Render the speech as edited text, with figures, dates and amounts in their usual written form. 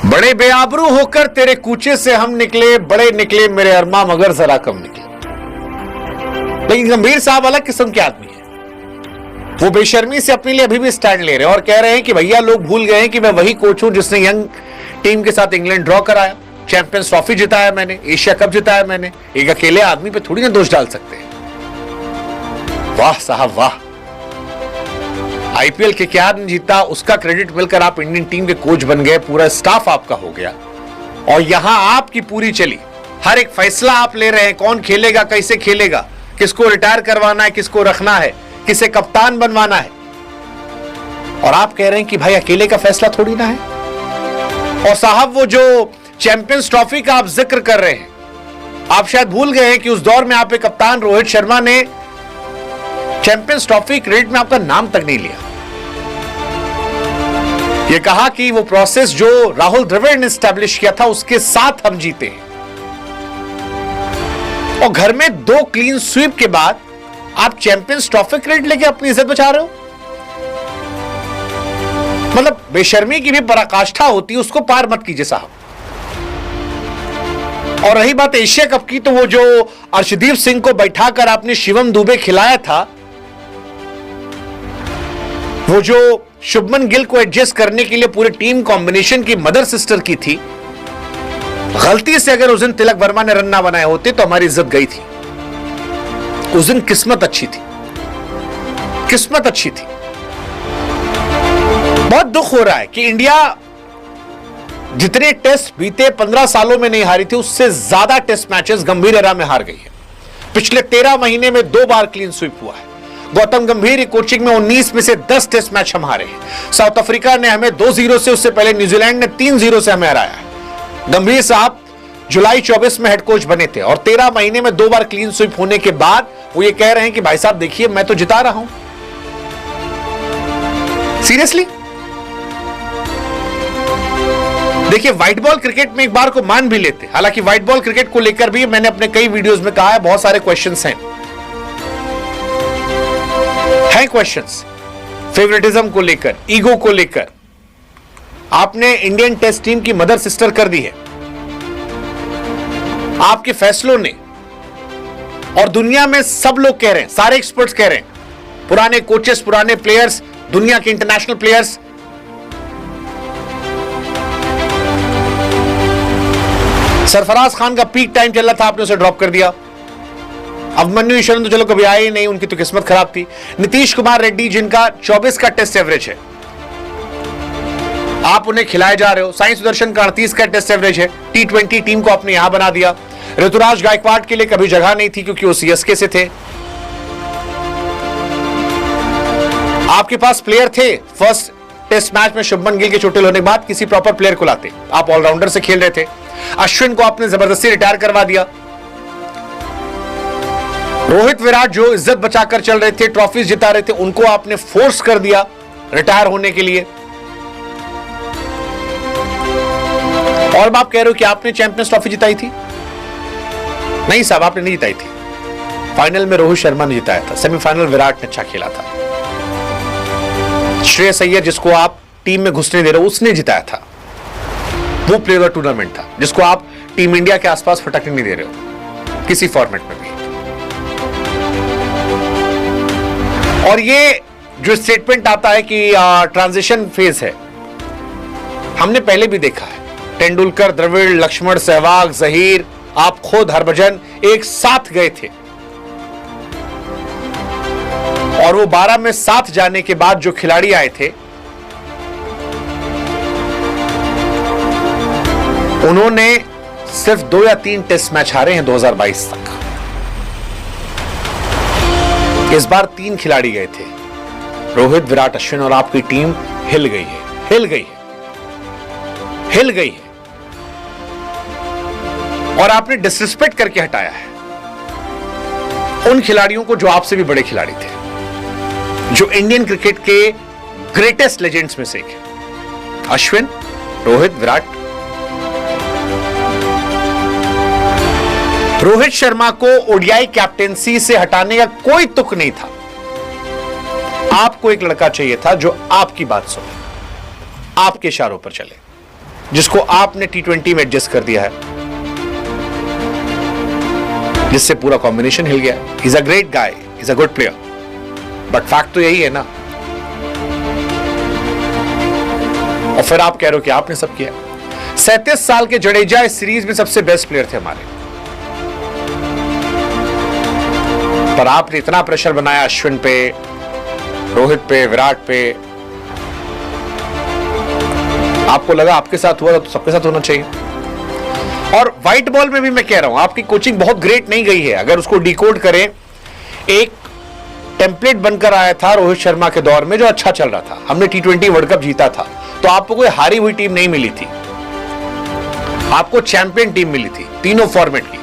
बड़े बेआबरू होकर तेरे कूचे से हम निकले, बड़े निकले मेरे अरमा मगर जरा कम निकले। लेकिन गंभीर साहब अलग किस्म के आदमी है। वो बेशर्मी से अपने लिए अभी भी स्टैंड ले रहे हैं और कह रहे हैं कि भैया लोग भूल गए हैं कि मैं वही कोच हूं जिसने यंग टीम के साथ इंग्लैंड ड्रॉ कराया, चैंपियंस ट्रॉफी जिताया मैंने, एशिया कप जिताया मैंने। एक अकेले आदमी पे थोड़ी ना दोष डाल सकते हैं। वाह साहब वाह, आईपीएल के क्या नहीं जीता उसका क्रेडिट मिलकर आप इंडियन टीम के कोच बन गए, पूरा स्टाफ आपका हो गया और यहां आपकी पूरी चली। हर एक फैसला आप ले रहे हैं, कौन खेलेगा, कैसे खेलेगा, किसको रिटायर करवाना है, किसको रखना है, किसे कप्तान बनवाना है। और आप कह रहे हैं कि भाई अकेले का फैसला थोड़ी ना है। और साहब वो जो चैंपियंस ट्रॉफी का आप जिक्र कर रहे हैं, आप शायद भूल गए हैं कि उस दौर में आप एक कप्तान रोहित शर्मा ने चैंपियंस ट्रॉफी क्रेडिट में आपका नाम तक नहीं लिया। यह कहा कि वो प्रोसेस जो राहुल द्रविड़ ने एस्टैब्लिश किया था उसके साथ हम जीते हैं। और घर में 2 क्लीन स्वीप के बाद आप चैंपियंस ट्रॉफी क्रेडिट लेके अपनी इज्जत बचा रहे हो। मतलब बेशर्मी की भी पराकाष्ठा होती है, उसको पार मत कीजिए साहब। और रही बात एशिया कप की, तो वो जो अर्शदीप सिंह को बैठाकर आपने शिवम दुबे खिलाया था, वो जो शुभमन गिल को एडजस्ट करने के लिए पूरी टीम कॉम्बिनेशन की मदर सिस्टर की थी, गलती से अगर उस दिन तिलक वर्मा ने रन ना बनाए होते तो हमारी इज्जत गई थी। उस दिन किस्मत अच्छी थी, किस्मत अच्छी थी। बहुत दुख हो रहा है कि इंडिया जितने टेस्ट बीते 15 सालों में नहीं हारी थी, उससे ज्यादा टेस्ट मैचेस गंभीर एरा में हार गई है। पिछले 13 महीने में 2 बार क्लीन स्वीप हुआ है। गौतम गंभीर कोचिंग में 19 में से 10 टेस्ट मैच हम हारे हैं। साउथ अफ्रीका ने हमें 2-0 से, उससे पहले न्यूजीलैंड ने 3-0 से हमें हराया है। गंभीर साहब जुलाई 24 में हेड कोच बने थे और 13 महीने में 2 बार क्लीन स्वीप होने के बाद वो ये कह रहे हैं कि भाई साहब देखिए मैं तो जिता रहा हूं। सीरियसली देखिए, व्हाइट बॉल क्रिकेट में एक बार को मान भी लेते, हालांकि व्हाइट बॉल क्रिकेट को लेकर भी मैंने अपने कई वीडियोस में कहा है बहुत सारे क्वेश्चंस हैं क्वेश्चंस, फेवरेटिज्म को लेकर, ईगो को लेकर। आपने इंडियन टेस्ट टीम की मदर सिस्टर कर दी है आपके फैसलों ने। और दुनिया में सब लोग कह रहे हैं, सारे एक्सपर्ट्स कह रहे हैं, पुराने कोचेस, पुराने प्लेयर्स, दुनिया के इंटरनेशनल प्लेयर्स, सरफराज खान का पीक टाइम चल रहा था, आपने उसे ड्रॉप कर दिया। अभिमन्यु ईश्वरन तो चलो कभी आए ही नहीं, उनकी तो किस्मत खराब थी। नीतीश कुमार रेड्डी जिनका 24 का टेस्ट एवरेज है, आप उन्हें खिलाए जा रहे हो। साई सुदर्शन का 38 का टेस्ट एवरेज है। T20 टीम को आपने यहां बना दिया। ऋतुराज गायकवाड़ के लिए कभी जगह नहीं थी क्योंकि वो सीएसके से थे। आपके पास प्लेयर थे, फर्स्ट टेस्ट मैच में शुभमन गिल के चोटिल होने के बाद किसी प्रॉपर प्लेयर को लाते, आप ऑलराउंडर से खेल रहे थे। अश्विन को आपने जबरदस्ती रिटायर करवा दिया। रोहित विराट जो इज्जत बचाकर चल रहे थे, ट्रॉफीज जिता रहे थे, उनको आपने फोर्स कर दिया रिटायर होने के लिए। और आप कह रहे हो कि आपने चैंपियंस ट्रॉफी जिताई थी। नहीं साहब, आपने नहीं जिताई थी। फाइनल में रोहित शर्मा ने जिताया था, सेमीफाइनल विराट ने अच्छा खेला था। श्रेयस अय्यर जिसको आप टीम में घुसने दे रहे हो, उसने जिताया था। वो प्लेयर ऑफ टूर्नामेंट था जिसको आप टीम इंडिया के आसपास फटकने नहीं दे रहे हो किसी फॉर्मेट में भी। और ये जो स्टेटमेंट आता है कि ट्रांजिशन फेज है, हमने पहले भी देखा है। तेंदुलकर, द्रविड़, लक्ष्मण, सहवाग, जहीर, आप खुद, हरभजन एक साथ गए थे और वो 12 में साथ जाने के बाद जो खिलाड़ी आए थे उन्होंने सिर्फ 2 या 3 टेस्ट मैच हारे हैं 2022 तक। इस बार 3 खिलाड़ी गए थे, रोहित, विराट, अश्विन, और आपकी टीम हिल गई है, हिल गई है, हिल गई है। और आपने डिसरिस्पेक्ट करके हटाया है उन खिलाड़ियों को जो आपसे भी बड़े खिलाड़ी थे, जो इंडियन क्रिकेट के ग्रेटेस्ट लेजेंड्स में से एक है। अश्विन, रोहित, विराट। रोहित शर्मा को ओडीआई कैप्टेंसी से हटाने का कोई तुक नहीं था। आपको एक लड़का चाहिए था जो आपकी बात सुने, आपके इशारों पर चले। जिसको आपने T20 में एडजस्ट कर दिया है, जिससे पूरा कॉम्बिनेशन हिल गया। Is a great guy, is a good player, but fact तो यही है ना। और फिर आप कह रहे हो कि आपने सब किया। 37 साल के जडेजा इस सीरीज में सबसे बेस्ट प्लेयर थे हमारे, पर आपने इतना प्रेशर बनाया अश्विन पे, रोहित पे, विराट पे। आपको लगा आपके साथ हुआ तो सबके साथ होना चाहिए। और व्हाइट बॉल में भी मैं कह रहा हूं आपकी कोचिंग बहुत ग्रेट नहीं गई है। अगर उसको डिकोड करें, एक टेम्पलेट बनकर आया था रोहित शर्मा के दौर में जो अच्छा चल रहा था, हमने T20 वर्ल्ड कप जीता था, तो आपको कोई हारी हुई टीम नहीं मिली थी, आपको चैंपियन टीम मिली थी तीनों फॉर्मेट की।